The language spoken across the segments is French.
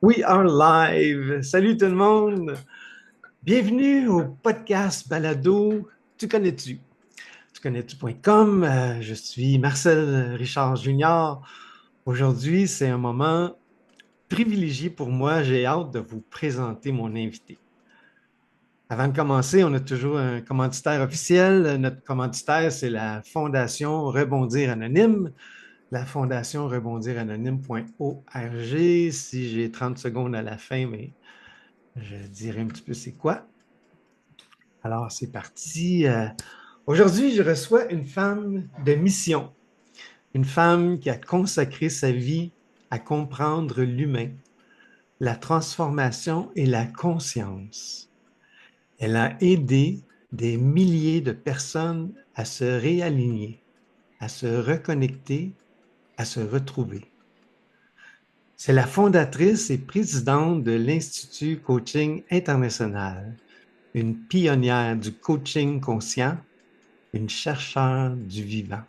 We are live. Salut tout le monde. Bienvenue au podcast Balado. Tu connais-tu? Tu connais-tu.com. Je suis Marcel Richard Junior. Aujourd'hui, c'est un moment privilégié pour moi. J'ai hâte de vous présenter mon invité. Avant de commencer, on a toujours un commanditaire officiel. Notre commanditaire, c'est la Fondation Rebondir Anonyme. La Fondation Rebondir Anonyme.org. Si j'ai 30 secondes à la fin, mais je dirai un petit peu c'est quoi. Alors, c'est parti. Aujourd'hui, je reçois une femme de mission, une femme qui a consacré sa vie à comprendre l'humain, la transformation et la conscience. Elle a aidé des milliers de personnes à se réaligner, à se reconnecter, à se retrouver. C'est la fondatrice et présidente de l'Institut Coaching International, une pionnière du coaching conscient, une chercheure du vivant.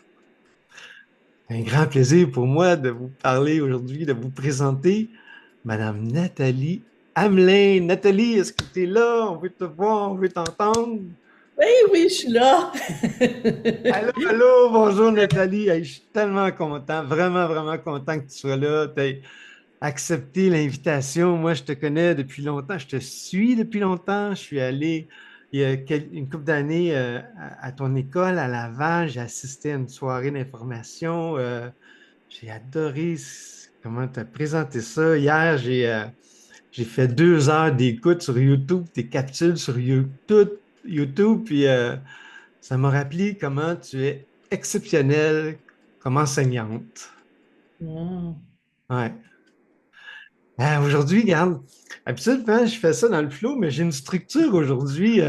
Un grand plaisir pour moi de vous parler aujourd'hui, de vous présenter Madame Nathalie Hamelin. Nathalie, est-ce que tu es là? On veut te voir, on veut t'entendre. Oui, oui, je suis là. Allô, allô, bonjour Nathalie. Hey, je suis tellement content, vraiment, vraiment content que tu sois là. Tu as accepté l'invitation. Moi, je te connais depuis longtemps, je te suis depuis longtemps. Je suis allé il y a une couple d'années à ton école à Laval. J'ai assisté à une soirée d'information. J'ai adoré comment tu as présenté ça. Hier, j'ai fait 2 heures d'écoute sur YouTube, tes capsules sur YouTube, puis ça m'a rappelé comment tu es exceptionnelle comme enseignante. Mm. Ouais. Aujourd'hui, regarde, habituellement, je fais ça dans le flow, mais j'ai une structure aujourd'hui.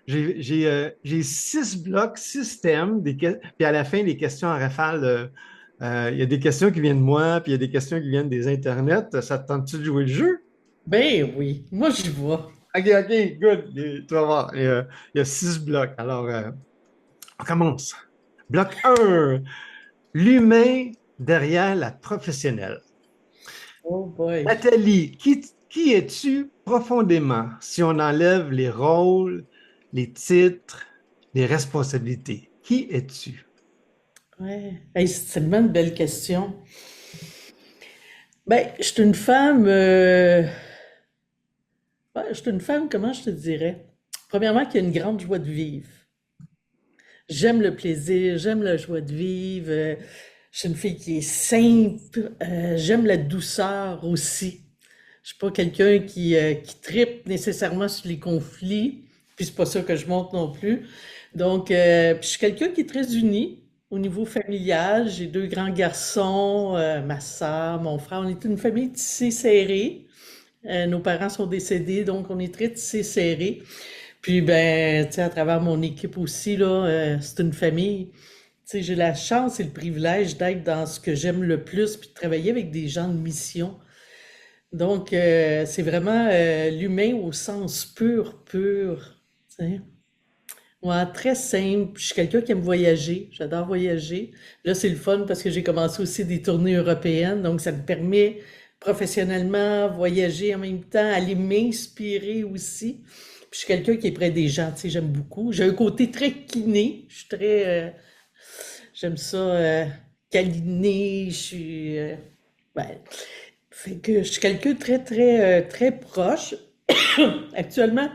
J'ai 6 blocs, 6 thèmes, puis à la fin, des questions en rafale. Il y a des questions qui viennent de moi, puis il y a des questions qui viennent des internets. Ça te tente-tu de jouer le jeu? Ben oui, moi j'y vois. OK, OK, good. Tu vas voir. Il y a 6 blocs. Alors, on commence. Bloc 1, l'humain derrière la professionnelle. Oh boy. Nathalie, qui es-tu profondément si on enlève les rôles, les titres, les responsabilités? Qui es-tu? Ouais. Hey, c'est tellement une belle question. Ben, je suis une femme. Ouais, je suis une femme, comment je te dirais? Premièrement, qui a une grande joie de vivre. J'aime le plaisir, j'aime la joie de vivre. Je suis une fille qui est simple. J'aime la douceur aussi. Je suis pas quelqu'un qui tripe nécessairement sur les conflits, puis c'est pas ça que je montre non plus. Donc, puis je suis quelqu'un qui est très uni au niveau familial. J'ai 2 grands garçons, ma sœur, mon frère. On est une famille tissée serrée. Nos parents sont décédés, donc on est très tissés serrés. Puis ben, tu sais, à travers mon équipe aussi, là, c'est une famille. Tu sais, j'ai la chance et le privilège d'être dans ce que j'aime le plus, puis de travailler avec des gens de mission. Donc, c'est vraiment l'humain au sens pur, pur. Tu sais. Ouais, très simple. Je suis quelqu'un qui aime voyager. J'adore voyager. Là, c'est le fun parce que j'ai commencé aussi des tournées européennes. Donc, ça me permet professionnellement voyager en même temps, aller m'inspirer aussi. Puis, je suis quelqu'un qui est près des gens. Tu sais, j'aime beaucoup. J'ai un côté très kiné. Je suis très, j'aime ça, câliner. Je suis, ben, fait que je suis quelqu'un de très, très, très proche. Actuellement,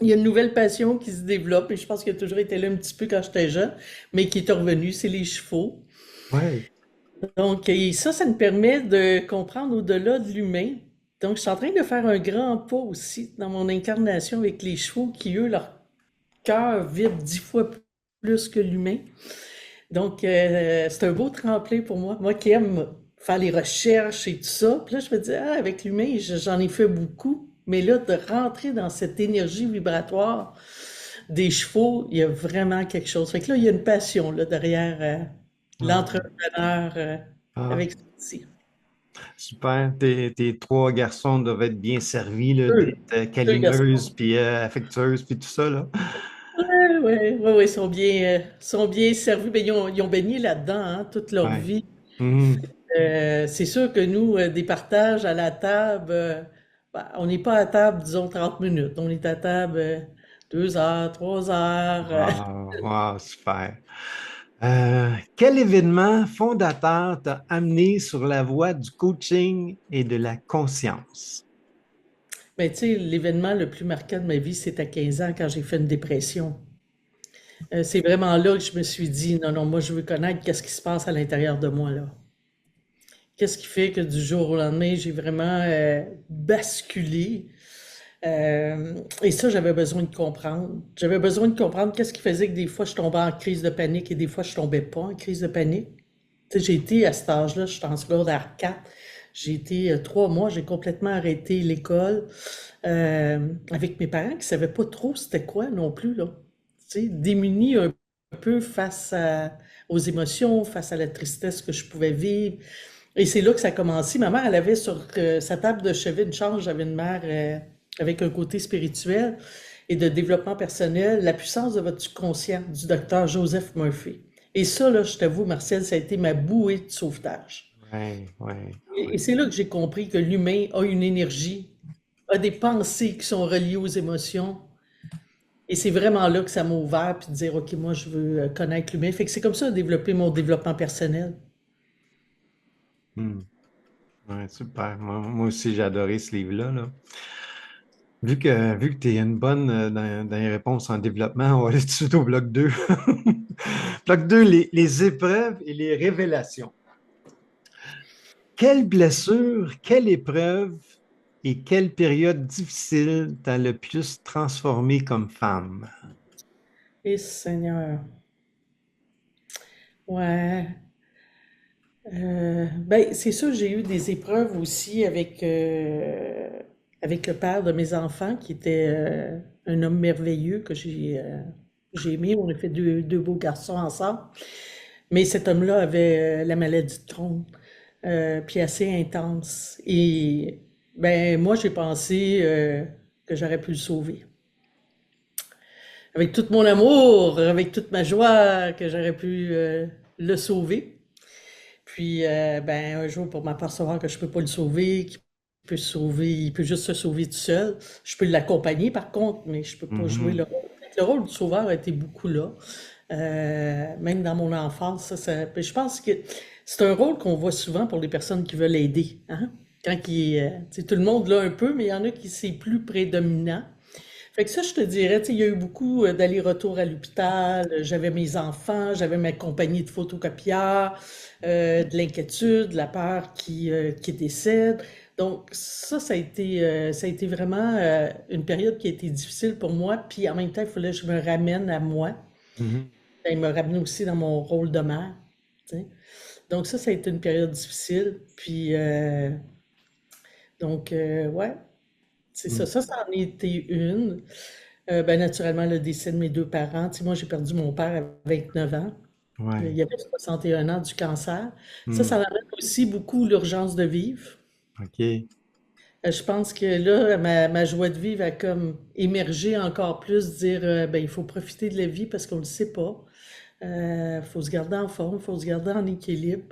il y a une nouvelle passion qui se développe et je pense qu'elle a toujours été là un petit peu quand j'étais jeune, mais qui est revenue, c'est les chevaux. Ouais. Donc, et ça me permet de comprendre au-delà de l'humain. Donc, je suis en train de faire un grand pas aussi dans mon incarnation avec les chevaux qui, eux, leur cœur vibre 10 fois plus que l'humain. Donc, c'est un beau tremplin pour moi. Moi qui aime faire les recherches et tout ça. Puis là, je me dis, ah, avec l'humain, j'en ai fait beaucoup. Mais là, de rentrer dans cette énergie vibratoire des chevaux, il y a vraiment quelque chose. Fait que là, il y a une passion là, derrière Ah, l'entrepreneur ah, avec ceci. super. Tes 3 garçons doivent être bien servis, là, d'être Deux. Deux câlineuses, garçons. puis affectueuses, puis tout ça, là. Ouais, ouais, ouais, ouais, sont bien servis. Ben, ils ont baigné là-dedans hein, toute leur Ouais. vie. Mhm. C'est sûr que nous, des partages à la table, ben, on n'est pas à table, disons, 30 minutes. On est à table 2 heures, 3 heures. Wow, wow, super. Quel événement fondateur t'a amené sur la voie du coaching et de la conscience? Mais tu sais, l'événement le plus marquant de ma vie, c'est à 15 ans quand j'ai fait une dépression. C'est vraiment là que je me suis dit, non, non, moi, je veux connaître qu'est-ce qui se passe à l'intérieur de moi, là. Qu'est-ce qui fait que du jour au lendemain, j'ai vraiment basculé. Et ça, j'avais besoin de comprendre. J'avais besoin de comprendre qu'est-ce qui faisait que des fois, je tombais en crise de panique et des fois, je tombais pas en crise de panique. Tu sais, j'ai été à cet âge-là, je suis en secondaire 4. J'ai été 3 mois, j'ai complètement arrêté l'école avec mes parents qui savaient pas trop c'était quoi non plus, là. Tu sais, démunis un peu aux émotions, face à la tristesse que je pouvais vivre. Et c'est là que ça a commencé. Ma mère, elle avait sur sa table de chevet une chance. J'avais une mère avec un côté spirituel et de développement personnel, la puissance de votre subconscient, du docteur Joseph Murphy. Et ça, là, je t'avoue, Martial, ça a été ma bouée de sauvetage. Oui, oui, Et c'est là que j'ai compris que l'humain a une énergie, a des pensées qui sont reliées aux émotions. Et c'est vraiment là que ça m'a ouvert, puis de dire, OK, moi, je veux connaître l'humain. Fait que c'est comme ça, développer mon développement personnel. oui. Ouais, super. Moi aussi, j'ai adoré ce livre-là, là. Vu que tu es une bonne dans les réponses en développement, on va aller tout de suite au bloc 2. Bloc 2, les épreuves et les révélations. Quelle blessure, quelle épreuve et quelle période difficile t'a le plus transformé comme femme? Et Seigneur. Ouais. Ben, c'est sûr, j'ai eu des épreuves aussi avec le père de mes enfants, qui était un homme merveilleux que j'ai aimé. On a fait deux beaux garçons ensemble. Mais cet homme-là avait la maladie de Crohn, puis assez intense. Et ben, moi, j'ai pensé que j'aurais pu le sauver. Avec tout mon amour, avec toute ma joie, que j'aurais pu le sauver. Puis, ben, un jour, pour m'apercevoir que je peux pas le sauver, qu'il peut se sauver, il peut juste se sauver tout seul. Je peux l'accompagner, par contre, mais je peux pas jouer le Mhm, rôle. Le rôle du sauveur a été beaucoup là. Même dans mon enfance, puis je pense que c'est un rôle qu'on voit souvent pour les personnes qui veulent aider, hein? Tu sais, tout le monde l'a un peu, mais il y en a qui c'est plus prédominant. Fait que ça, je te dirais, tu sais, il y a eu beaucoup d'allers-retours à l'hôpital. J'avais mes enfants, j'avais ma compagnie de photocopieurs, de l'inquiétude, de la peur qui décède. Donc ça a été vraiment une période qui a été difficile pour moi. Puis en même temps, il fallait que je me ramène à moi. mhm, Il me ramenait aussi dans mon rôle de mère. Tu sais. Donc ça a été une période difficile. Puis ouais, c'est ça. mhm. Ça en a été une. Ben, naturellement, le décès de mes deux parents. Tu sais, moi, j'ai perdu mon père à 29 ans. Ouais. Il avait 61 ans du cancer. Ça Mhm. m'amène aussi beaucoup l'urgence de vivre. OK. Je pense que là, ma joie de vivre a comme émergé encore plus, dire, ben, il faut profiter de la vie parce qu'on ne le sait pas. Il faut se garder en forme, il faut se garder en équilibre.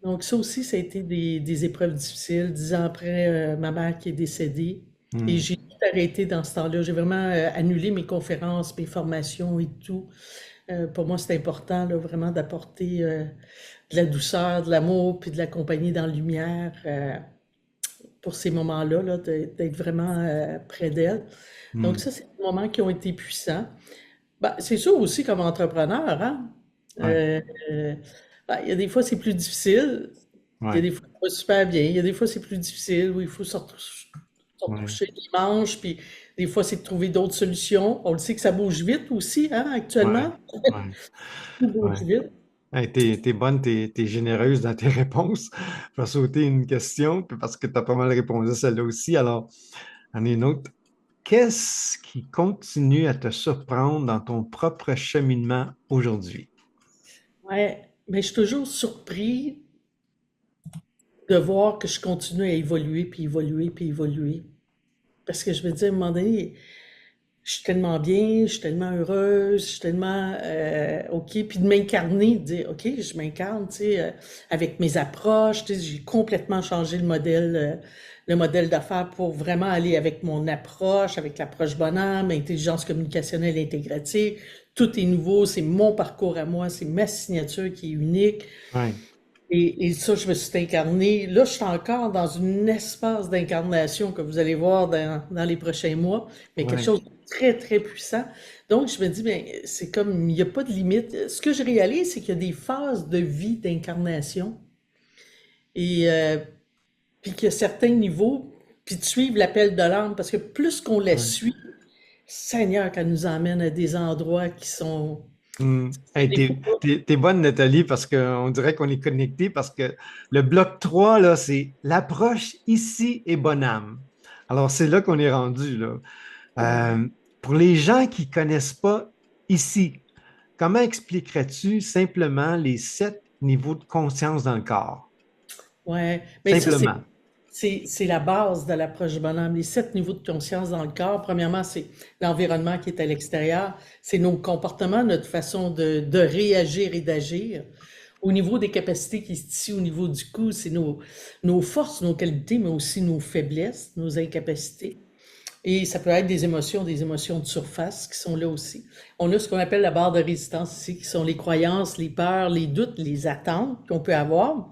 Donc ça aussi, ça a été des épreuves difficiles. 10 ans après, ma mère qui est décédée. Et Mhm. j'ai tout arrêté dans ce temps-là. J'ai vraiment annulé mes conférences, mes formations et tout. Pour moi, c'est important, là, vraiment d'apporter de la douceur, de l'amour, puis de la compagnie dans la lumière pour ces moments-là, là, d'être vraiment près d'elle. Donc Mhm. ça, c'est des moments qui ont été puissants. Ben, c'est sûr aussi comme entrepreneur, hein? Ouais. Euh, euh, ben, il y a des fois, c'est plus difficile. Il y a Ouais. des fois, ça va super bien. Il y a des fois, c'est plus difficile où il faut se Ouais. retroucher les manches. Puis des fois, c'est de trouver d'autres solutions. On le sait que ça bouge vite aussi, hein, Ouais. actuellement. Ouais. Tout bouge Ouais. vite. Hey, t'es bonne, t'es généreuse dans tes réponses. Je vais sauter une question parce que tu as pas mal répondu à celle-là aussi. Alors, en une autre. Qu'est-ce qui continue à te surprendre dans ton propre cheminement aujourd'hui? Ouais. Mais je suis toujours surpris de voir que je continue à évoluer, puis évoluer, puis évoluer. Parce que je me dis, à un moment donné, je suis tellement bien, je suis tellement heureuse, je suis tellement OK. Puis de m'incarner, de dire OK, je m'incarne, tu sais, avec mes approches, tu sais, j'ai complètement changé le modèle d'affaires pour vraiment aller avec mon approche, avec l'approche bonhomme, intelligence communicationnelle intégrative. Tout est nouveau, c'est mon parcours à moi, c'est ma signature qui est unique. Ouais, Et ça, je me suis incarné. Là, je suis encore dans une espace d'incarnation que vous allez voir dans les prochains mois, mais quelque ouais, chose de très, très puissant. Donc, je me dis, ben, c'est comme, il n'y a pas de limite. Ce que je réalise, c'est qu'il y a des phases de vie d'incarnation et puis qu'il y a certains niveaux, puis de suivre l'appel de l'âme, parce que plus qu'on la ouais. suit, Seigneur, qu'elle nous emmène à des endroits qui sont Hey, des fois. t'es bonne, Nathalie, parce qu'on dirait qu'on est connecté, parce que le bloc 3 là, c'est l'approche ici et Bonhomme. Alors, c'est là qu'on est rendu, là. Ouais. Pour les gens qui ne connaissent pas ici, comment expliquerais-tu simplement les 7 niveaux de conscience dans le corps? Ouais, mais ça, Simplement. c'est la base de l'approche du bonhomme. Les 7 niveaux de conscience dans le corps, premièrement, c'est l'environnement qui est à l'extérieur, c'est nos comportements, notre façon de réagir et d'agir. Au niveau des capacités qui se tissent au niveau du cou, c'est nos forces, nos qualités, mais aussi nos faiblesses, nos incapacités. Et ça peut être des émotions de surface qui sont là aussi. On a ce qu'on appelle la barre de résistance ici, qui sont les croyances, les peurs, les doutes, les attentes qu'on peut avoir.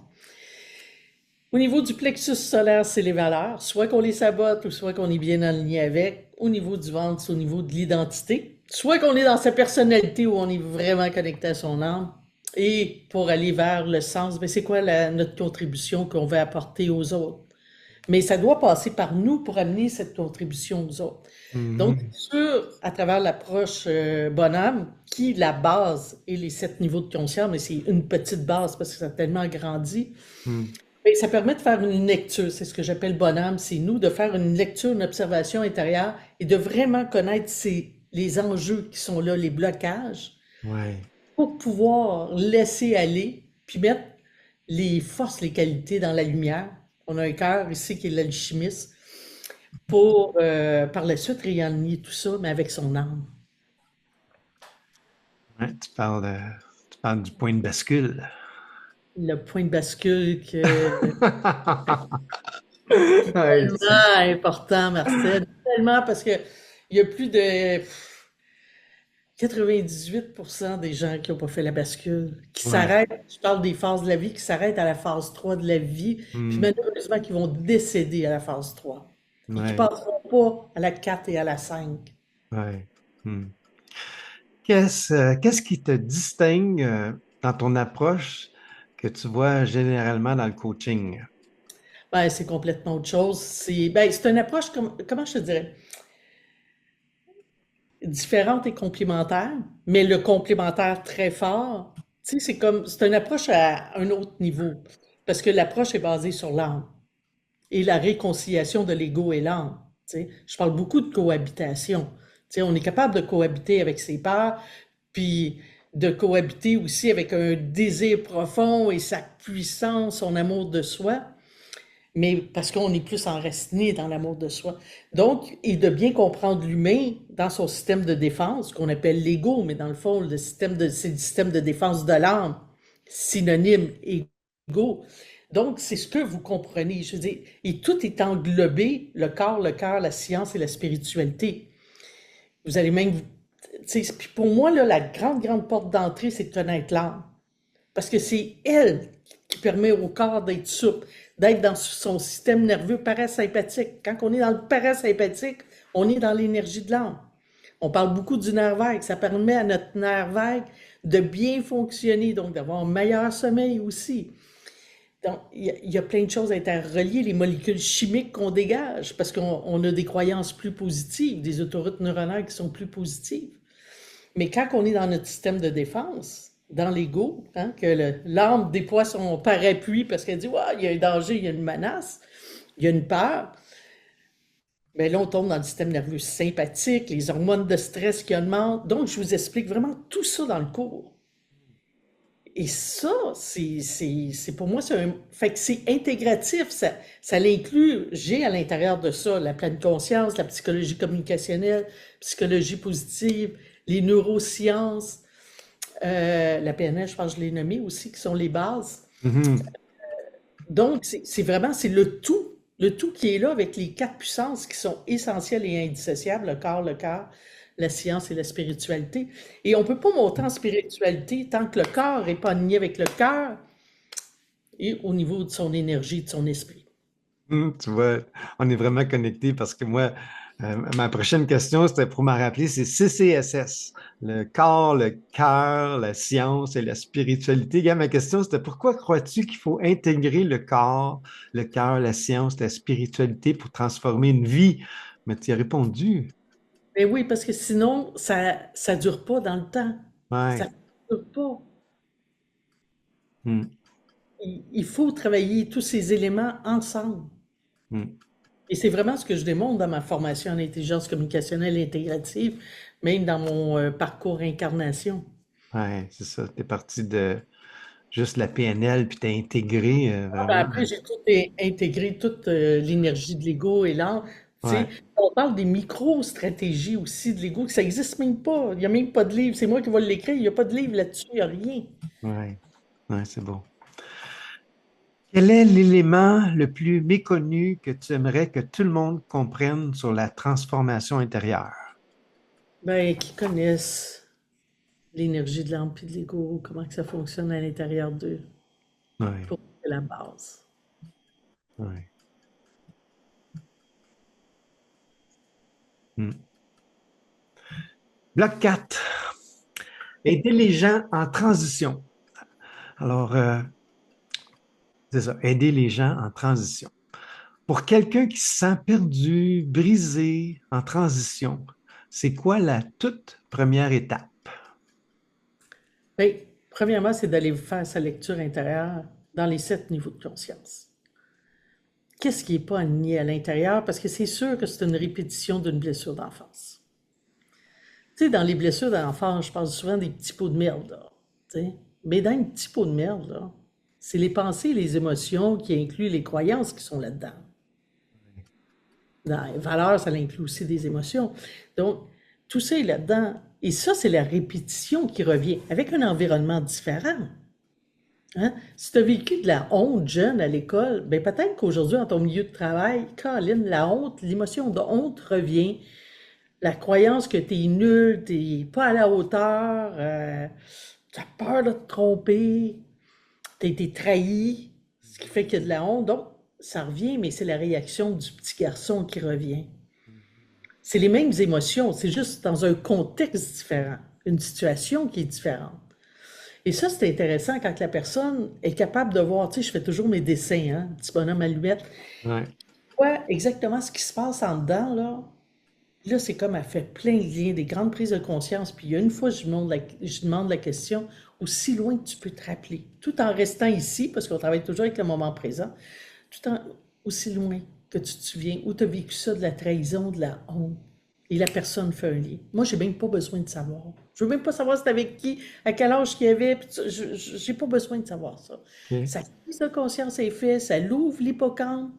Au niveau du plexus solaire, c'est les valeurs, soit qu'on les sabote ou soit qu'on est bien aligné avec. Au niveau du ventre, c'est au niveau de l'identité, soit qu'on est dans sa personnalité où on est vraiment connecté à son âme. Et pour aller vers le sens, ben c'est quoi notre contribution qu'on veut apporter aux autres? Mais ça doit passer par nous pour amener cette contribution aux autres. Donc, Mhm. c'est sûr, à travers l'approche bonhomme, qui la base et les 7 niveaux de conscience, mais c'est une petite base parce que ça a tellement grandi. Mhm. Et ça permet de faire une lecture, c'est ce que j'appelle bonhomme, c'est nous de faire une lecture, une observation intérieure et de vraiment connaître les enjeux qui sont là, les blocages, Ouais. pour pouvoir laisser aller, puis mettre les forces, les qualités dans la lumière. On a un cœur ici qui est l'alchimiste, pour par la suite réaligner tout ça, mais avec son âme. Ouais, tu parles du point de bascule. Le point de bascule que Ouais, tellement important, Marcel, tellement parce que il y a plus de 98% des gens qui n'ont pas fait la bascule, qui ouais. s'arrêtent, je parle des phases de la vie, qui s'arrêtent à la phase 3 de la vie, puis Hmm. malheureusement qui vont décéder à la phase 3 et qui ne Ouais, passeront pas à la 4 et à la 5. ouais. Hmm. Qu'est-ce qui te distingue dans ton approche que tu vois généralement dans le coaching? Ben, c'est complètement autre chose. C'est une approche, comment je te dirais, différente et complémentaire, mais le complémentaire très fort. Tu sais, c'est une approche à un autre niveau, parce que l'approche est basée sur l'âme et la réconciliation de l'ego et l'âme. Tu sais, je parle beaucoup de cohabitation. Tu sais, on est capable de cohabiter avec ses peurs, puis de cohabiter aussi avec un désir profond et sa puissance, son amour de soi, mais parce qu'on est plus enraciné dans l'amour de soi. Donc, et de bien comprendre l'humain dans son système de défense, qu'on appelle l'ego, mais dans le fond, c'est le système de défense de l'âme, synonyme ego. Donc, c'est ce que vous comprenez. Je veux dire, et tout est englobé, le corps, le cœur, la science et la spiritualité. Vous allez même, tu sais, puis pour moi, là, la grande, grande porte d'entrée, c'est de connaître l'âme. Parce que c'est elle qui permet au corps d'être souple, d'être dans son système nerveux parasympathique. Quand on est dans le parasympathique, on est dans l'énergie de l'âme. On parle beaucoup du nerf vague. Ça permet à notre nerf vague de bien fonctionner, donc d'avoir un meilleur sommeil aussi. Donc, il y a plein de choses interreliées, les molécules chimiques qu'on dégage, parce qu'on a des croyances plus positives, des autoroutes neuronales qui sont plus positives. Mais quand on est dans notre système de défense, dans l'ego, hein, que l'âme déploie son parapluie parce qu'elle dit ouais, il y a un danger, il y a une menace, il y a une peur, bien là, on tombe dans le système nerveux sympathique, les hormones de stress qui augmentent. Donc, je vous explique vraiment tout ça dans le cours. Et ça, pour moi, fait que c'est intégratif. Ça l'inclut, j'ai à l'intérieur de ça la pleine conscience, la psychologie communicationnelle, psychologie positive, les neurosciences, la PNL, je pense que je l'ai nommé aussi, qui sont les bases. Mhm. Donc, c'est le tout qui est là avec les quatre puissances qui sont essentielles et indissociables, le corps, le cœur, la science et la spiritualité. Et on ne peut pas monter en spiritualité tant que le corps n'est pas aligné avec le cœur et au niveau de son énergie, de son esprit. Tu vois, on est vraiment connectés parce que moi, ma prochaine question, c'était pour me rappeler, c'est CCSS, le corps, le cœur, la science et la spiritualité. Gars, ma question, c'était pourquoi crois-tu qu'il faut intégrer le corps, le cœur, la science, la spiritualité pour transformer une vie? Mais tu y as répondu. Mais oui, parce que sinon, ça ne dure pas dans le temps. Ça Ouais. ne dure pas. Hmm, Il faut travailler tous ces éléments ensemble. hmm. Et c'est vraiment ce que je démontre dans ma formation en intelligence communicationnelle intégrative, même dans mon parcours incarnation. Ouais, c'est ça. Tu es parti de juste la PNL, puis tu as intégré vraiment. Après, j'ai tout intégré, toute l'énergie de l'ego et l'art. Tu sais, Ouais, on parle des micro-stratégies aussi de l'ego, que ça n'existe même pas. Il n'y a même pas de livre. C'est moi qui vais l'écrire. Il n'y a pas de livre là-dessus. Il n'y a rien. ouais, ouais, c'est bon. Quel est l'élément le plus méconnu que tu aimerais que tout le monde comprenne sur la transformation intérieure? Ben, qui connaissent l'énergie de l'âme et de l'ego, comment que ça fonctionne à l'intérieur d'eux. Oui, Pour moi, c'est la base. oui. Hmm. Bloc 4. Aider les gens en transition. Alors, c'est ça, aider les gens en transition. Pour quelqu'un qui se sent perdu, brisé, en transition, c'est quoi la toute première étape? Ben, premièrement, c'est d'aller faire sa lecture intérieure dans les 7 niveaux de conscience. Qu'est-ce qui n'est pas aligné à l'intérieur? Parce que c'est sûr que c'est une répétition d'une blessure d'enfance. Tu sais, dans les blessures d'enfance, je parle souvent des petits pots de merde, là. Tu sais. Mais dans les petits pots de merde, là, c'est les pensées et les émotions qui incluent les croyances qui sont là-dedans. Dans les valeurs, ça inclut aussi des émotions. Donc, tout ça est là-dedans. Et ça, c'est la répétition qui revient avec un environnement différent. Hein? Si tu as vécu de la honte jeune à l'école, ben peut-être qu'aujourd'hui, dans ton milieu de travail, Caroline, la honte, l'émotion de honte revient. La croyance que tu es nul, tu n'es pas à la hauteur, tu as peur de te tromper, tu as été trahi, ce qui fait qu'il y a de la honte. Donc, ça revient, mais c'est la réaction du petit garçon qui revient. C'est les mêmes émotions, c'est juste dans un contexte différent, une situation qui est différente. Et ça, c'est intéressant quand la personne est capable de voir, tu sais, je fais toujours mes dessins, hein, petit bonhomme allumette, Ouais. ouais, exactement ce qui se passe en dedans, là. Là, c'est comme elle fait plein de liens, des grandes prises de conscience. Puis il y a une fois, je demande la question, aussi loin que tu peux te rappeler, tout en restant ici, parce qu'on travaille toujours avec le moment présent, tout en aussi loin que tu te souviens, où tu as vécu ça, de la trahison, de la honte. Et la personne fait un lien. Moi, j'ai même pas besoin de savoir. Je veux même pas savoir c'était avec qui, à quel âge qu'il y avait. J'ai pas besoin de savoir ça. OK. Sa prise de conscience est faite, ça l'ouvre l'hippocampe,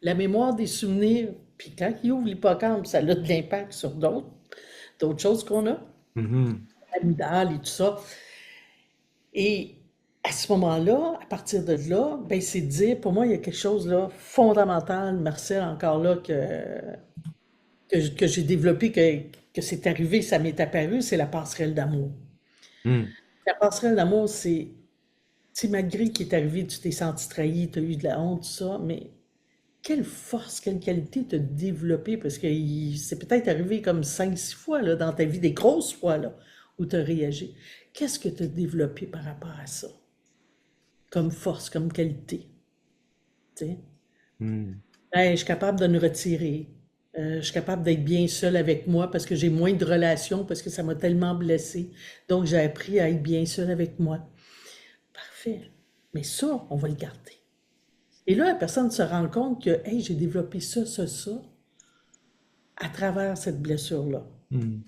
la mémoire des souvenirs. Puis quand il ouvre l'hippocampe, ça a de l'impact sur d'autres choses qu'on a, Mhm. l'amygdale et tout ça. Et à ce moment-là, à partir de là, ben c'est de dire, pour moi, il y a quelque chose là fondamental, Marcel, encore là, que j'ai développé, que c'est arrivé, ça m'est apparu, c'est la passerelle d'amour. Hmm. La passerelle d'amour, c'est malgré qu'il est arrivé, tu t'es senti trahi, tu as eu de la honte, tout ça, mais quelle force, quelle qualité t'as développé, parce que c'est peut-être arrivé comme 5, 6 fois là, dans ta vie, des grosses fois là, où tu as réagi. Qu'est-ce que tu as développé par rapport à ça? Comme force, comme qualité, tu sais? Hmm. Hey, je suis capable de me retirer. Je suis capable d'être bien seule avec moi parce que j'ai moins de relations, parce que ça m'a tellement blessée. Donc, j'ai appris à être bien seule avec moi. Parfait. Mais ça, on va le garder. Et là, la personne se rend compte que, hey, j'ai développé ça, à travers cette blessure-là. Hmm.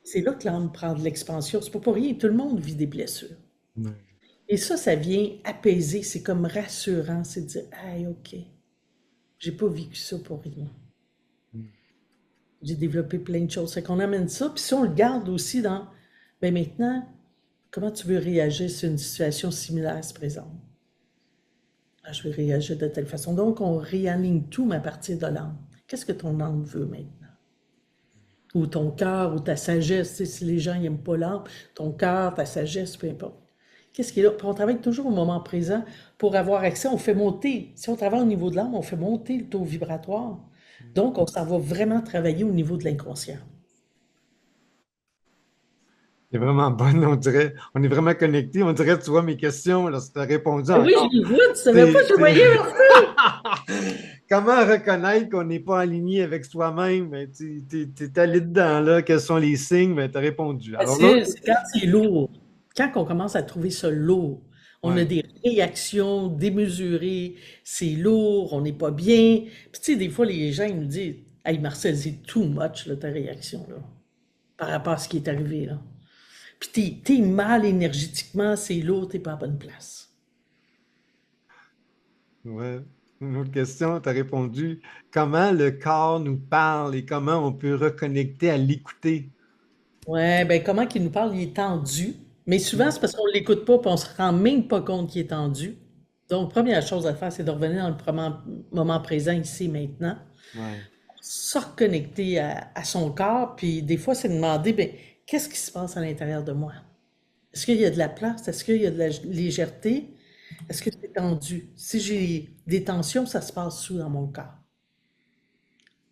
C'est là que l'âme prend de l'expansion. C'est pas pour rien. Tout le monde vit des blessures. Ouais. Et ça vient apaiser, c'est comme rassurant, c'est de dire, ah, OK, j'ai pas vécu ça pour rien. Mm. J'ai développé plein de choses. Fait qu'on amène ça, puis si on le garde aussi dans, ben maintenant, comment tu veux réagir si une situation similaire se présente? Ah, je vais réagir de telle façon. Donc, on réaligne tout, mais à partir de l'âme. Qu'est-ce que ton âme veut maintenant? Ou ton cœur, ou ta sagesse, tu sais, si les gens n'aiment pas l'âme, ton cœur, ta sagesse, peu importe. Qu'est-ce qui est là? Puis on travaille toujours au moment présent pour avoir accès. On fait monter, si on travaille au niveau de l'âme, on fait monter le taux vibratoire. Donc, on s'en va vraiment travailler au niveau de l'inconscient. C'est vraiment bonne, on dirait. On est vraiment connectés. On dirait, tu vois, mes questions, là, tu as répondu Ben oui, je encore. les vois, tu savais pas, C'est- je c'est- voyais. Comment reconnaître qu'on n'est pas aligné avec soi-même? Ben, tu es allé dedans, là. Quels sont les signes? Ben, tu as répondu. Ben, Alors, l'autre, c'est quand c'est lourd. Quand on commence à trouver ça lourd, on a ouais. des réactions démesurées, c'est lourd, on n'est pas bien. Puis tu sais, des fois, les gens ils nous disent, hey Marcel, c'est too much, là, ta réaction, là, par rapport à ce qui est arrivé, là. Puis t'es mal énergétiquement, c'est lourd, t'es pas à bonne place. Ouais. Une autre question, tu as répondu. Comment le corps nous parle et comment on peut reconnecter à l'écouter? Ouais, ben comment qu'il nous parle, il est tendu. Mais souvent, Mm. c'est parce qu'on l'écoute pas, puis on se rend même pas compte qu'il est tendu. Donc, première chose à faire, c'est de revenir dans le moment présent, ici et maintenant. Ouais. Se reconnecter à son corps, puis des fois, c'est demander, ben, qu'est-ce qui se passe à l'intérieur de moi? Est-ce qu'il y a de la place? Est-ce qu'il y a de la légèreté? Est-ce que c'est tendu? Si j'ai des tensions, ça se passe où dans mon corps?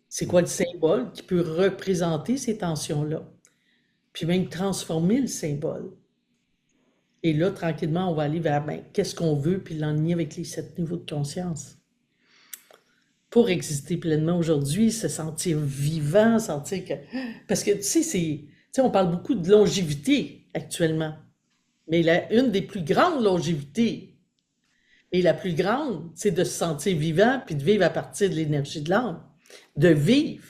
C'est quoi le symbole qui peut représenter ces tensions-là? Puis même transformer le symbole. Et là, tranquillement, on va aller vers, ben, qu'est-ce qu'on veut, puis l'enligner avec les 7 niveaux de conscience. Pour exister pleinement aujourd'hui, se sentir vivant, sentir que... Parce que, tu sais, on parle beaucoup de longévité actuellement, mais une des plus grandes longévités, et la plus grande, c'est de se sentir vivant puis de vivre à partir de l'énergie de l'âme. De vivre,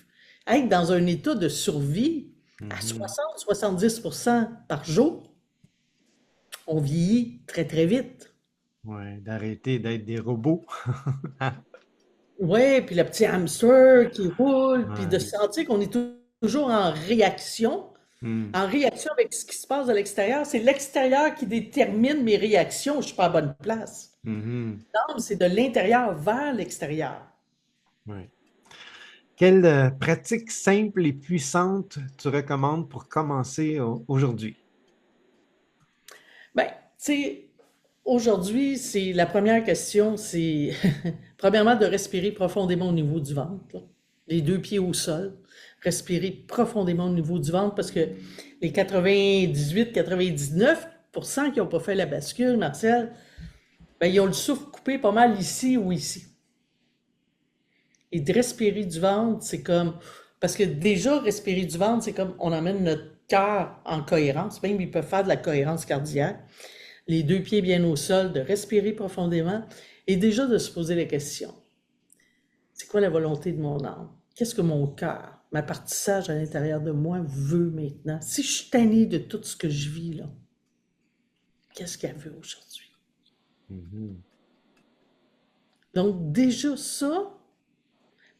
être dans un état de survie à Mhm. 60-70% par jour, on vieillit très, très vite. Ouais, d'arrêter d'être des robots. Ouais, puis le petit hamster qui roule, puis de Ouais. sentir qu'on est toujours Mm. en réaction avec ce qui se passe de l'extérieur. C'est l'extérieur qui détermine mes réactions. Je suis pas à bonne place. Mhm. Non, c'est de l'intérieur vers l'extérieur. Ouais. Quelle pratique simple et puissante tu recommandes pour commencer aujourd'hui? Ben, tu sais, aujourd'hui, c'est la première question, c'est premièrement de respirer profondément au niveau du ventre, là. Les 2 pieds au sol. Respirer profondément au niveau du ventre parce que les 98-99% qui n'ont pas fait la bascule, Marcel, ben, ils ont le souffle coupé pas mal ici ou ici. Et de respirer du ventre, c'est comme... Parce que déjà, respirer du ventre, c'est comme on emmène notre cœur en cohérence. Même, ils peuvent faire de la cohérence cardiaque. Les 2 pieds bien au sol, de respirer profondément et déjà de se poser la question. C'est quoi la volonté de mon âme? Qu'est-ce que mon cœur, ma partie sage à l'intérieur de moi veut maintenant? Si je suis tannée de tout ce que je vis, là, qu'est-ce qu'elle veut aujourd'hui? Mhm. Donc déjà ça,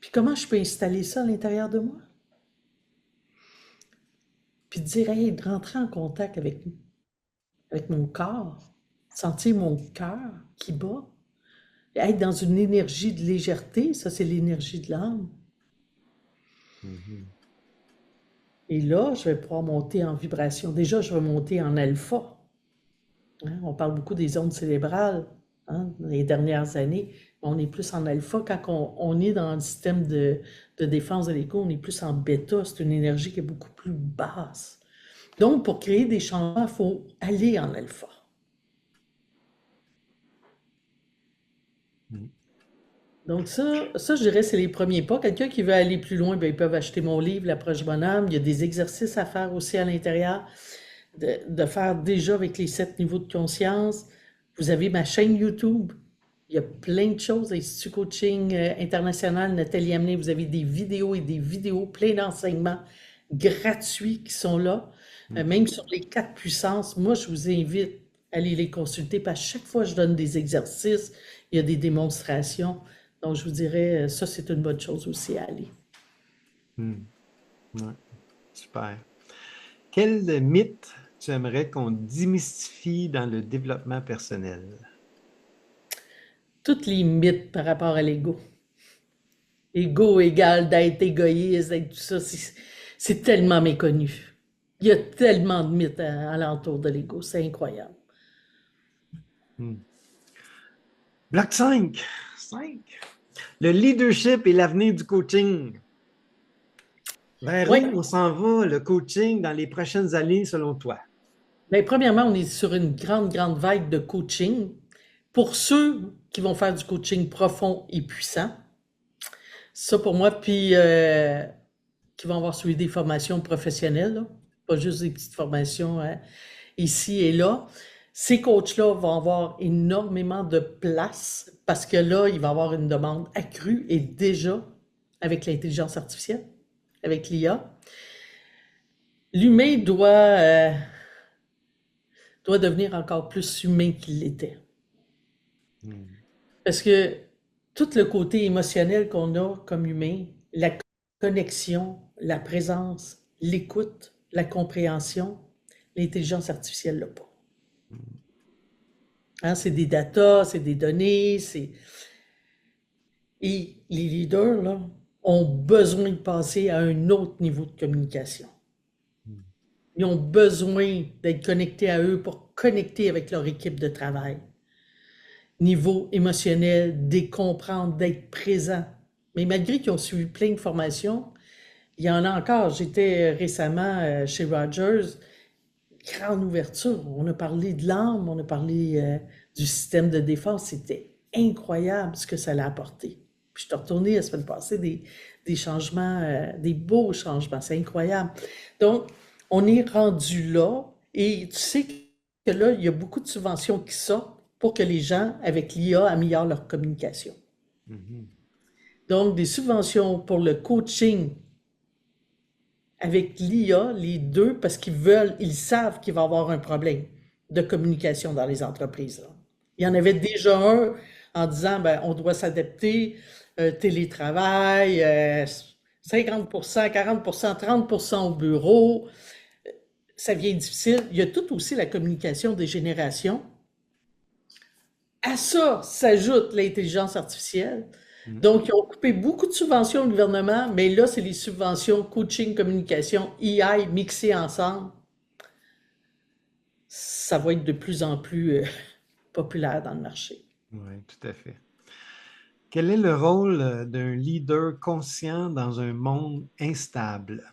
puis comment je peux installer ça à l'intérieur de moi? Puis de dire, hey, de rentrer en contact avec mon corps, sentir mon cœur qui bat, être dans une énergie de légèreté, ça c'est l'énergie de l'âme. Mhm. Et là, je vais pouvoir monter en vibration. Déjà, je vais monter en alpha. Hein. On parle beaucoup des ondes cérébrales, hein, dans les dernières années. On est plus en alpha. Quand on est dans le système de défense de l'écho, on est plus en bêta. C'est une énergie qui est beaucoup plus basse. Donc, pour créer des changements, il faut aller en alpha. Mhm. Donc ça, je dirais, c'est les premiers pas. Quelqu'un qui veut aller plus loin, ben, ils peuvent acheter mon livre, L'approche bonhomme. Il y a des exercices à faire aussi à l'intérieur, de faire déjà avec les 7 niveaux de conscience. Vous avez ma chaîne YouTube. Il y a plein de choses. Institut Coaching International, Nathalie Amené, vous avez des vidéos et des vidéos, plein d'enseignements gratuits qui sont là. Mhm. Même sur les 4 puissances, moi, je vous invite Allez les consulter, parce que chaque fois je donne des exercices, il y a des démonstrations. Donc, je vous dirais, ça, c'est une bonne chose aussi à aller. Hmm. Ouais, super. Quel mythe tu aimerais qu'on démystifie dans le développement personnel? Toutes les mythes par rapport à l'ego. Ego égale d'être égoïste, d'être tout ça, c'est tellement méconnu. Il y a tellement de mythes alentour de l'ego, c'est incroyable. Hmm. Bloc 5. 5. Le leadership et l'avenir du coaching. Vers Oui, où on s'en va, le coaching, dans les prochaines années, selon toi? bien, premièrement, on est sur une grande, grande vague de coaching. Pour ceux qui vont faire du coaching profond et puissant, ça pour moi, puis qui vont avoir suivi des formations professionnelles, là, pas juste des petites formations ici et là. Ces coachs-là vont avoir énormément de place parce que là, il va y avoir une demande accrue et déjà avec l'intelligence artificielle, avec l'IA, l'humain doit devenir encore plus humain qu'il l'était. Hmm. Parce que tout le côté émotionnel qu'on a comme humain, la connexion, la présence, l'écoute, la compréhension, l'intelligence artificielle l'a pas. Hein, c'est des datas, c'est des données, et les leaders là, ont besoin de passer à un autre niveau de communication. Hmm. Ils ont besoin d'être connectés à eux pour connecter avec leur équipe de travail. Niveau émotionnel, d'être comprendre, d'être présent. Mais malgré qu'ils ont suivi plein de formations, il y en a encore. J'étais récemment chez Rogers, grande ouverture. On a parlé de l'âme, on a parlé du système de défense. C'était incroyable ce que ça l'a apporté. Puis je suis retournée la semaine passée des changements, des beaux changements. C'est incroyable. Donc, on est rendu là et tu sais que là, il y a beaucoup de subventions qui sortent pour que les gens, avec l'IA, améliorent leur communication. Mhm. Donc, des subventions pour le coaching avec l'IA, les deux, parce qu'ils veulent, ils savent qu'il va y avoir un problème de communication dans les entreprises, là. Il y en avait déjà un en disant, ben, on doit s'adapter, télétravail, 50%, 40%, 30% au bureau, ça devient difficile. Il y a tout aussi la communication des générations. À ça s'ajoute l'intelligence artificielle. Hmm. Donc, ils ont coupé beaucoup de subventions au gouvernement, mais là, c'est les subventions coaching, communication, AI mixées ensemble. Ça va être de plus en plus populaire dans le marché. Oui, tout à fait. Quel est le rôle d'un leader conscient dans un monde instable?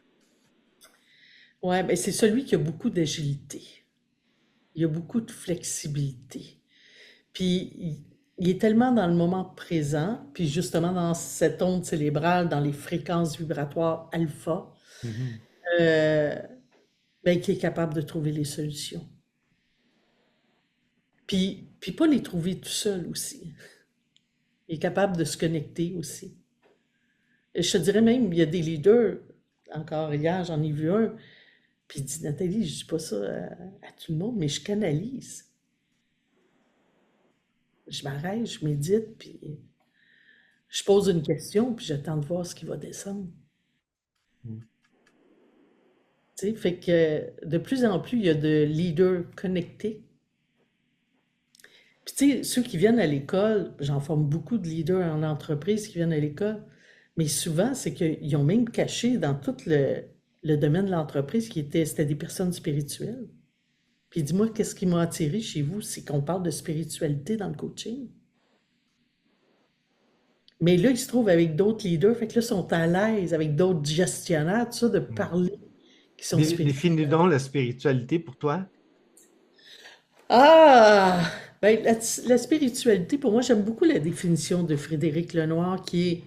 Ouais, ben c'est celui qui a beaucoup d'agilité. Il a beaucoup de flexibilité. Puis, il est tellement dans le moment présent, puis justement dans cette onde cérébrale, dans les fréquences vibratoires alpha, Mhm. euh, ben, qui est capable de trouver les solutions. Puis pas les trouver tout seul aussi. Il est capable de se connecter aussi. Et je te dirais même, il y a des leaders, encore hier, j'en ai vu un, puis il dit, Nathalie, je dis pas ça à tout le monde, mais je canalise. Je m'arrête, je médite, puis je pose une question, puis j'attends de voir ce qui va descendre. Hmm. Tu sais, fait que de plus en plus, il y a de leaders connectés. Puis tu sais, ceux qui viennent à l'école, j'en forme beaucoup de leaders en entreprise qui viennent à l'école, mais souvent, c'est qu'ils ont même caché dans tout le domaine de l'entreprise c'était des personnes spirituelles. Puis dis-moi, qu'est-ce qui m'a attiré chez vous, c'est qu'on parle de spiritualité dans le coaching. Mais là, ils se trouvent avec d'autres leaders, fait que là, ils sont à l'aise avec d'autres gestionnaires, tout ça, de Hmm. parler qui sont spirituels. Définis donc la spiritualité pour toi. Ah! Ben, la spiritualité, pour moi, j'aime beaucoup la définition de Frédéric Lenoir qui est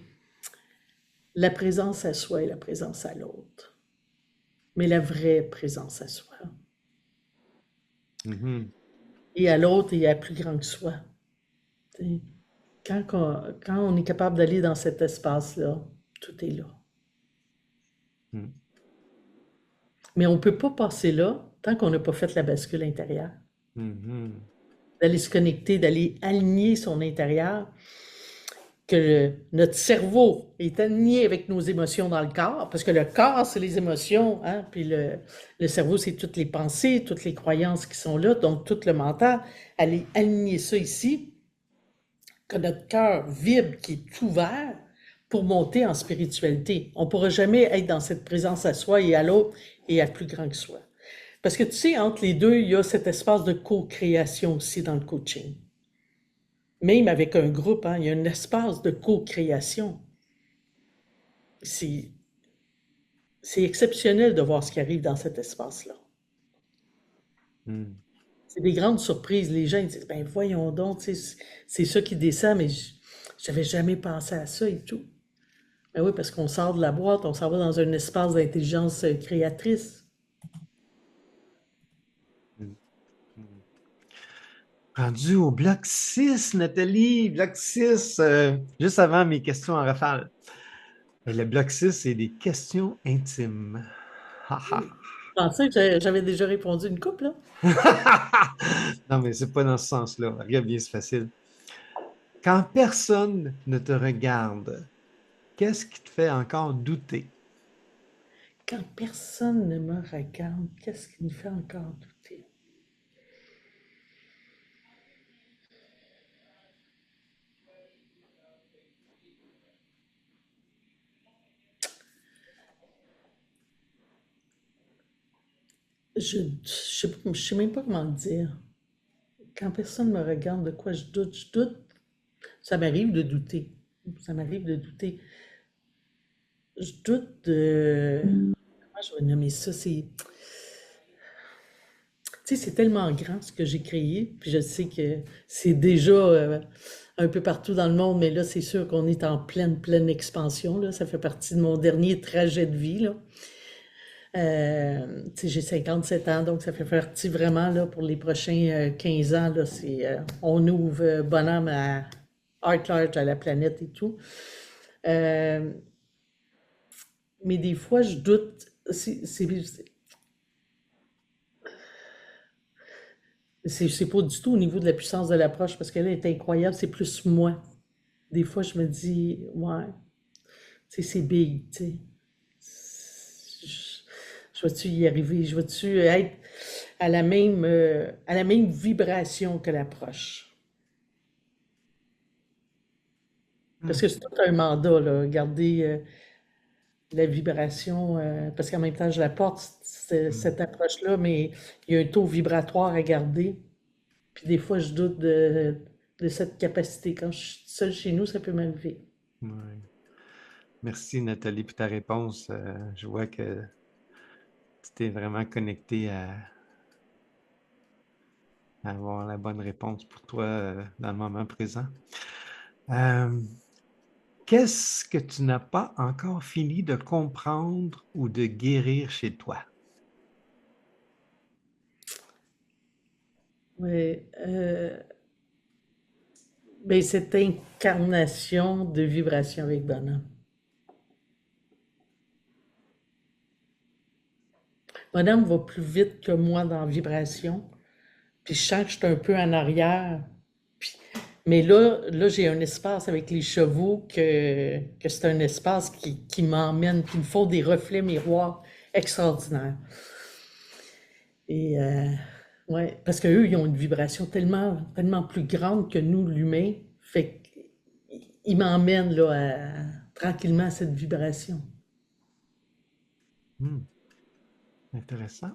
la présence à soi et la présence à l'autre. Mais la vraie présence à soi. Mhm. Et à l'autre et à plus grand que soi. T'sais. Quand on est capable d'aller dans cet espace-là, tout est là. Hmm. Mais on ne peut pas passer là tant qu'on n'a pas fait la bascule intérieure. Mhm. d'aller se connecter, d'aller aligner son intérieur, que notre cerveau est aligné avec nos émotions dans le corps, parce que le corps, c'est les émotions, hein, puis le cerveau, c'est toutes les pensées, toutes les croyances qui sont là, donc tout le mental, aller aligner ça ici, que notre cœur vibre, qui est ouvert pour monter en spiritualité. On ne pourra jamais être dans cette présence à soi et à l'autre et à plus grand que soi. Parce que tu sais, entre les deux, il y a cet espace de co-création aussi dans le coaching. Même avec un groupe, hein, il y a un espace de co-création. C'est, c'est exceptionnel de voir ce qui arrive dans cet espace-là. Mhm. C'est des grandes surprises. Les gens ils disent, ben voyons donc, tu sais, c'est ça qui descend, mais j'avais jamais pensé à ça et tout. Ben oui, parce qu'on sort de la boîte, on s'en va dans un espace d'intelligence créatrice. Mhm. Mhm. Rendu au bloc 6, Nathalie, bloc 6, juste avant mes questions en rafale. Le bloc 6, c'est des questions intimes. Ha, ha. Je pensais que j'avais déjà répondu une couple, là. Non, mais c'est pas dans ce sens-là. Regarde bien, c'est facile. Quand personne ne te regarde, qu'est-ce qui te fait encore douter? Quand personne ne me regarde, qu'est-ce qui me fait encore douter? Je sais même pas comment le dire. Quand personne me regarde, de quoi je doute? Je doute. Ça m'arrive de douter. Ça m'arrive de douter. Je doute de... Comment je vais nommer ça? Tu sais, c'est tellement grand ce que j'ai créé, puis je sais que c'est déjà un peu partout dans le monde, mais là, c'est sûr qu'on est en pleine expansion, là. Ça fait partie de mon dernier trajet de vie, là. Tu sais, j'ai 57 ans, donc ça fait partie vraiment, là, pour les prochains 15 ans, là, on ouvre bonhomme à Art Large, à la planète et tout. Euh, mais des fois, je doute. C'est pas du tout au niveau de la puissance de l'approche, parce qu'elle est incroyable, c'est plus moi. Des fois, je me dis, ouais, tu sais, c'est big, tu sais. Je vais-tu y arriver? Je vais-tu être à la même vibration que l'approche? Parce Hmm. que c'est tout un mandat, là, garder la vibration, parce qu'en même temps, je la porte, Hmm. cette approche-là, mais il y a un taux vibratoire à garder. Puis des fois, je doute de cette capacité. Quand je suis seule chez nous, ça peut m'arriver. Ouais. Merci Nathalie pour ta réponse. Je vois que tu t'es vraiment connecté à avoir la bonne réponse pour toi dans le moment présent. Euh, Qu'est-ce que tu n'as pas encore fini de comprendre ou de guérir chez toi? Oui, ben, cette incarnation de vibration avec Bonhomme. Bonhomme va plus vite que moi dans la vibration, puis je sens que je suis un peu en arrière. Puis- mais là j'ai un espace avec les chevaux que c'est un espace qui m'emmène, qui me font des reflets miroirs extraordinaires. Et ouais, parce qu'eux, ils ont une vibration tellement plus grande que nous, l'humain. Fait qu'ils m'emmènent là, tranquillement à cette vibration. Hmm, intéressant.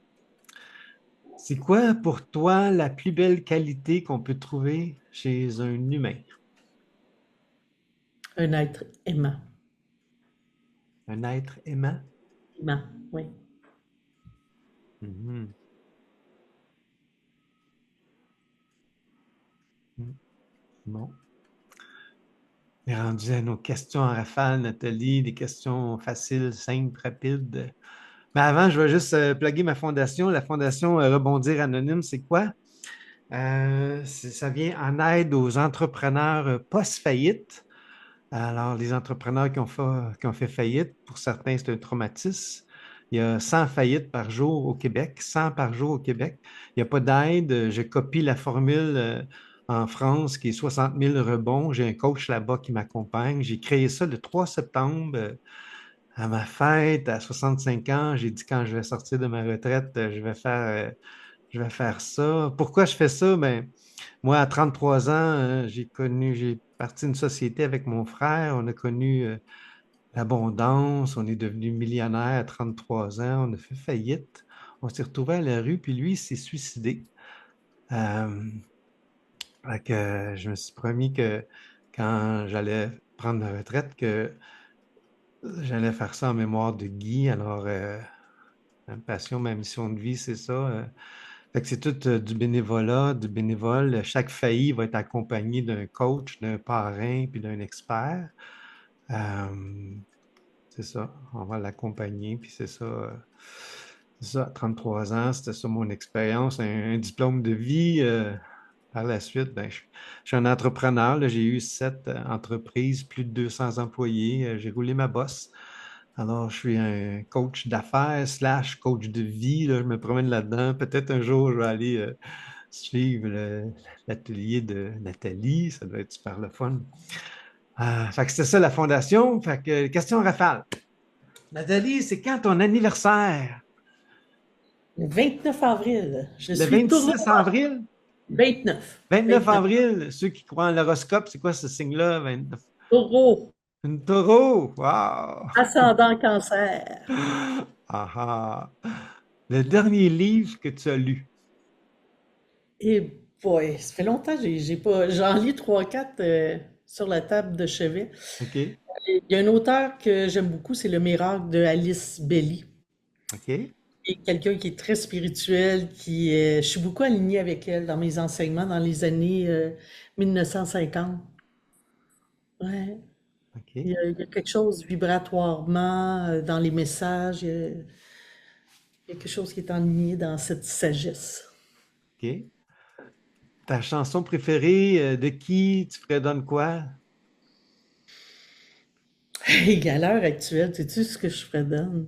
C'est quoi pour toi la plus belle qualité qu'on peut trouver chez un humain? Un être aimant. Un être aimant? Aimant, oui. Mhm. Mhm. Bon. On est rendu à nos questions en rafale, Nathalie, des questions faciles, simples, rapides. Mais avant, je vais juste plugger ma fondation. La fondation Rebondir Anonyme, c'est quoi? Ça vient en aide aux entrepreneurs post-faillite. Alors, les entrepreneurs qui ont fait faillite, pour certains, c'est un traumatisme. Il y a 100 faillites par jour au Québec, 100 par jour au Québec. Il n'y a pas d'aide. Je copie la formule en France qui est 60 000 rebonds. J'ai un coach là-bas qui m'accompagne. J'ai créé ça le 3 septembre à ma fête, à 65 ans. J'ai dit quand je vais sortir de ma retraite, je vais faire ça. Pourquoi je fais ça? Ben, moi, à 33 ans, j'ai parti une société avec mon frère. On a connu l'abondance. On est devenu millionnaire à 33 ans. On a fait faillite. On s'est retrouvé à la rue, puis lui, il s'est suicidé. Euh, fait que je me suis promis que quand j'allais prendre ma retraite, que j'allais faire ça en mémoire de Guy. Alors, ma passion, ma mission de vie, c'est ça. Fait que c'est tout du bénévolat, du bénévole. Chaque failli va être accompagné d'un coach, d'un parrain, puis d'un expert. Euh, c'est ça, on va l'accompagner, puis c'est ça, 33 ans, c'était ça mon expérience, un diplôme de vie. Par la suite, ben, je suis un entrepreneur, là. J'ai eu 7 entreprises, plus de 200 employés. J'ai roulé ma bosse. Alors, je suis un coach d'affaires slash coach de vie, là. Je me promène là-dedans. Peut-être un jour, je vais aller suivre l'atelier de Nathalie. Ça doit être super le fun. Fait que c'était ça la fondation. Fait que question rafale. Nathalie, c'est quand ton anniversaire? Le 29 avril, je Le suis taureau. 26 avril? 29. 29 29. avril, ceux qui croient en l'horoscope, c'est quoi ce signe-là? 29. Taureau. Une taureau! Wow! Ascendant cancer. Ah ah! Le dernier livre que tu as lu. Et boy, ça fait longtemps que j'ai pas. J'en lis trois, quatre sur la table de chevet. OK? Il y a un auteur que j'aime beaucoup, c'est Le Miracle de Alice Bailey. OK? Et quelqu'un qui est très spirituel, je suis beaucoup alignée avec elle dans mes enseignements dans les années 1950. Ouais. OK? Il y a quelque chose vibratoirement dans les messages. Il y a quelque chose qui est enligné dans cette sagesse. OK? Ta chanson préférée, de qui? Tu fredonnes quoi? Et à l'heure actuelle, sais-tu ce que je ferais donne?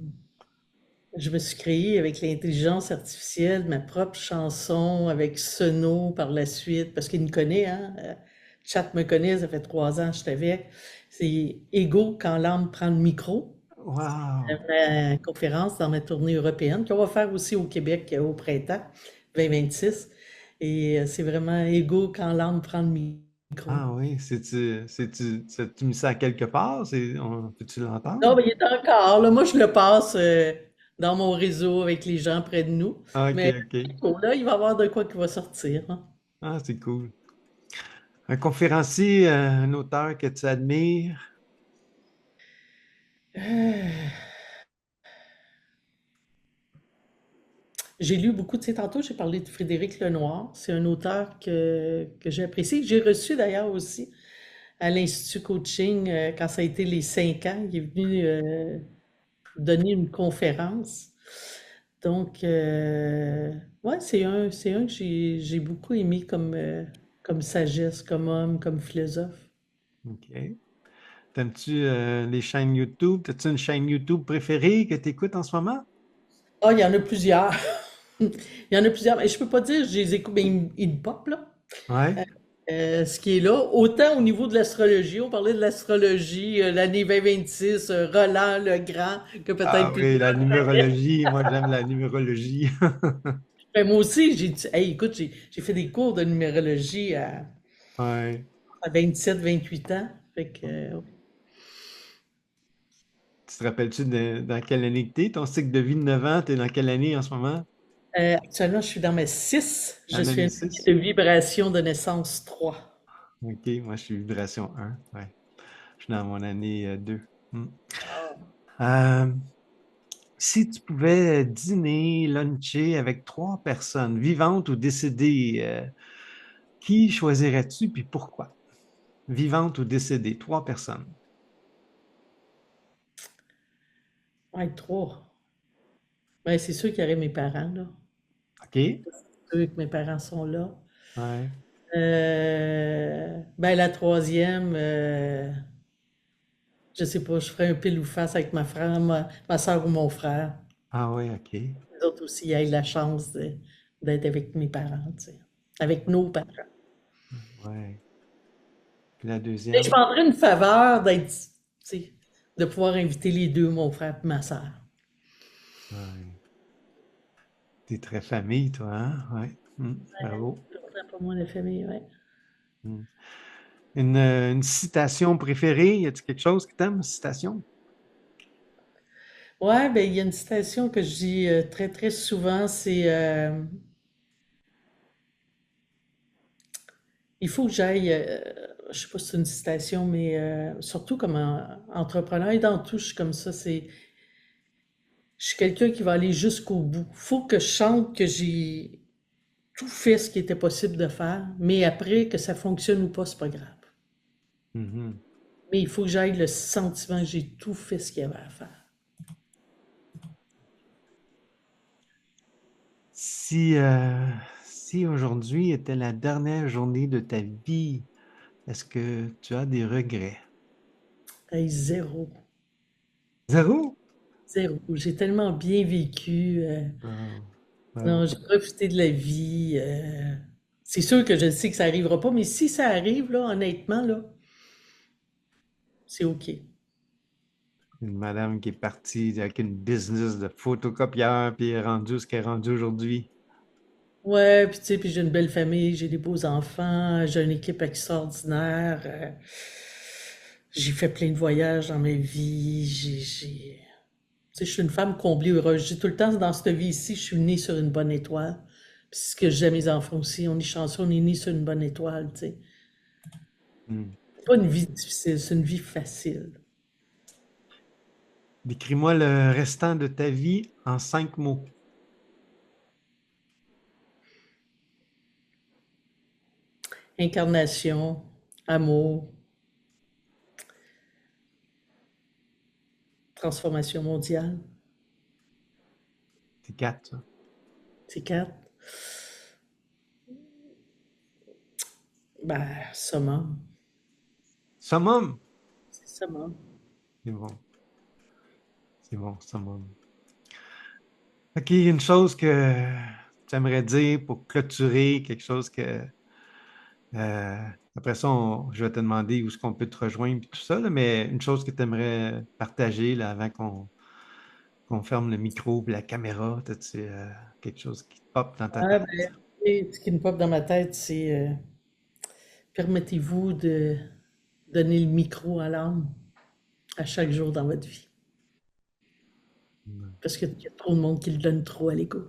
Je me suis créée avec l'intelligence artificielle ma propre chanson avec Sono par la suite, parce qu'il me connaît, hein? Chat me connaît, ça fait 3 ans que je suis avec. C'est Ego quand l'âme prend le micro. Wow! Ma conférence dans ma tournée européenne, qu'on va faire aussi au Québec au printemps 2026. Et c'est vraiment Ego quand l'âme prend le micro. Ah oui, tu mis ça quelque part? Peux-tu l'entendre? Non, mais il est encore là. Moi, je le passe dans mon réseau avec les gens près de nous. Ah, OK, Mais OK. là, il va y avoir de quoi qui va sortir, hein. Ah, c'est cool. Un conférencier, un auteur que tu admires? Euh, J'ai lu beaucoup, tu sais, tantôt, j'ai parlé de Frédéric Lenoir. C'est un auteur que j'ai apprécié, que j'ai reçu d'ailleurs aussi à l'Institut Coaching quand ça a été les 5 ans. Il est venu donner une conférence. Donc, ouais, c'est un que j'ai beaucoup aimé comme sagesse, comme homme, comme philosophe. OK. T'aimes-tu les chaînes YouTube? T'as-tu une chaîne YouTube préférée que tu écoutes en ce moment? Ah, il y en a plusieurs. Il y en a plusieurs. Mais je peux pas dire, je les écoute, mais ils me pop, là. Ouais. Ce qui est là. Autant au niveau de l'astrologie, on parlait de l'astrologie, l'année 2026, Roland le Grand, que peut-être Ah plus. oui, la numérologie. Moi, j'aime la numérologie. Ben, moi aussi, j'ai dit, hey, écoute, j'ai fait des cours de numérologie Ouais. à 27, 28 ans. Fait que, Tu te rappelles-tu dans quelle année que t'es? Ton cycle de vie de 9 ans, t'es dans quelle année en ce moment? actuellement, je suis dans mes 6. Je En suis année une 6. de vibration de naissance 3. OK, moi, je suis vibration 1. Ouais. Je suis dans mon année 2. Hmm. Euh, Si tu pouvais dîner, luncher avec 3 personnes, vivantes ou décédées, qui choisirais-tu puis pourquoi? Vivantes ou décédées, 3 personnes. Ouais, 3. Ben, c'est sûr qu'il y aurait mes parents, là. OK? C'est sûr que mes parents sont là. Ouais. Ben, la troisième, je sais pas, je ferais un pile ou face avec ma soeur ou mon frère. Ah oui, OK. Les autres aussi aient la chance d'être avec mes parents, tu sais, avec nos parents. Ouais. Puis la Et je deuxième? prendrais une faveur d'être, tu sais, de pouvoir inviter les deux, mon frère et ma sœur. Ouais. T'es très famille, toi, hein? Ouais. Bravo. C'est pas moi, la famille, ouais. Hmm. Une citation préférée? Y a-t-il quelque chose que t'aimes, citation? Ouais, ben, il y a une citation que je dis très, très souvent, c'est il faut que j'aille, je sais pas si c'est une citation, mais surtout comme entrepreneur et dans tout, je suis comme ça, je suis quelqu'un qui va aller jusqu'au bout. Faut que je sente que j'ai tout fait ce qui était possible de faire, mais après, que ça fonctionne ou pas, c'est pas grave. Mhm. Mais il faut que j'aille le sentiment que j'ai tout fait ce qu'il y avait à faire. Si, si aujourd'hui était la dernière journée de ta vie, est-ce que tu as des regrets? Hey, zéro. Zéro? Zéro. J'ai tellement bien vécu. Wow. Bravo. Non, j'ai profité de la vie. C'est sûr que je sais que ça arrivera pas, mais si ça arrive, là, honnêtement, là, c'est OK. Une madame qui est partie avec une business de photocopieur, puis est rendue ce qu'elle est rendue aujourd'hui. Ouais, puis tu sais, puis j'ai une belle famille, j'ai des beaux enfants, j'ai une équipe extraordinaire. J'ai fait plein de voyages dans ma vie. Tu sais, je suis une femme comblée, heureuse. Je dis tout le temps, dans cette vie-ci, je suis née sur une bonne étoile. Puis c'est ce que j'aime mes enfants aussi. On est chanceux, on est nés sur une bonne étoile, tu sais. Hmm. C'est pas une vie difficile, c'est une vie facile. Décris-moi le restant de ta vie en 5 mots. Incarnation, amour, transformation mondiale. C'est 4, ça. C'est quatre. Ben, summum. Summum. C'est summum. C'est bon. C'est bon, summum. OK, une chose que tu aimerais dire pour clôturer, quelque chose que après ça, je vais te demander où est-ce qu'on peut te rejoindre et tout ça, là, mais une chose que tu aimerais partager là, avant qu'on ferme le micro et la caméra, t'as-tu quelque chose qui te pop dans ta Ah, ben, tête? et ce qui me pop dans ma tête, c'est permettez-vous de donner le micro à l'âme à chaque jour dans votre vie. Mm. Parce qu'il y a trop de monde qui le donne trop à l'ego.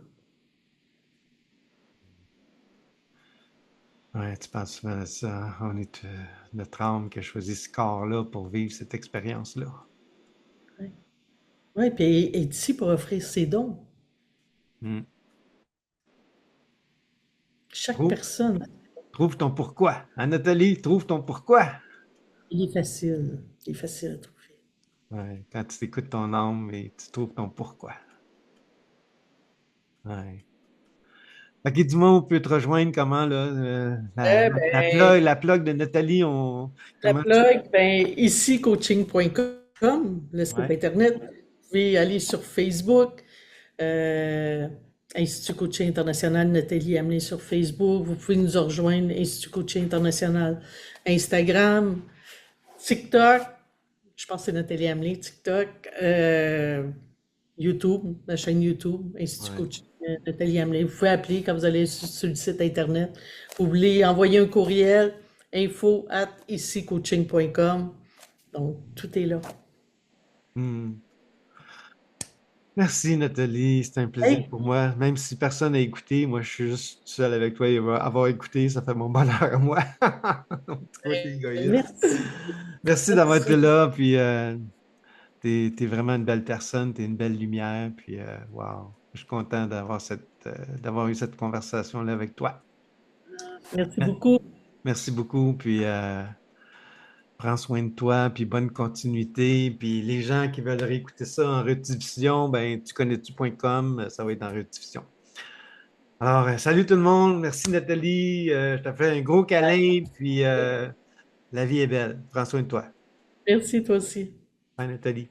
Ouais, tu penses souvent à ça, hein? On est notre âme qui a choisi ce corps-là pour vivre cette expérience-là. Oui, ouais, puis elle est ici pour offrir ses dons. Mm. Chaque Trouve, personne, trouve ton pourquoi. Hein, Nathalie, trouve ton pourquoi. il est facile. Il est facile à trouver. Ouais, quand tu écoutes ton âme et tu trouves ton pourquoi. Ouais. Ok, dis-moi, on peut te rejoindre comment, là? Eh ben, La plug de Nathalie, la comment tu. plug, ben, ici, coaching.com, le site Ouais. Internet. Vous pouvez aller sur Facebook, euh, Institut Coaching International, Nathalie Hamelin sur Facebook. Vous pouvez nous rejoindre, Institut Coaching International, Instagram, TikTok. Je pense que c'est Nathalie Hamelin, TikTok. YouTube, la chaîne YouTube, Institut Ouais. Coaching Nathalie Hamelin. Vous pouvez appeler quand vous allez sur le site Internet. Vous voulez envoyer un courriel, info@icicoaching.com. Donc, tout est là. Hmm. Merci, Nathalie. C'est un plaisir Hey, pour moi. Même si personne n'a écouté, moi, je suis juste seul avec toi et avoir écouté, ça fait mon bonheur à moi. Trop égoïste. merci. Merci d'avoir été Merci. là. Puis, t'es vraiment une belle personne. T'es une belle lumière. Puis, wow. Je suis content d'avoir eu cette conversation-là avec toi. Merci Euh, beaucoup. Merci beaucoup. Puis, prends soin de toi, puis bonne continuité. Puis les gens qui veulent réécouter ça en rediffusion, ben tu connais tu.com, ça va être en rediffusion. Alors, salut tout le monde. Merci Nathalie. Je te fais un gros câlin, puis la vie est belle. Prends soin de toi. Merci toi aussi. Bye Nathalie.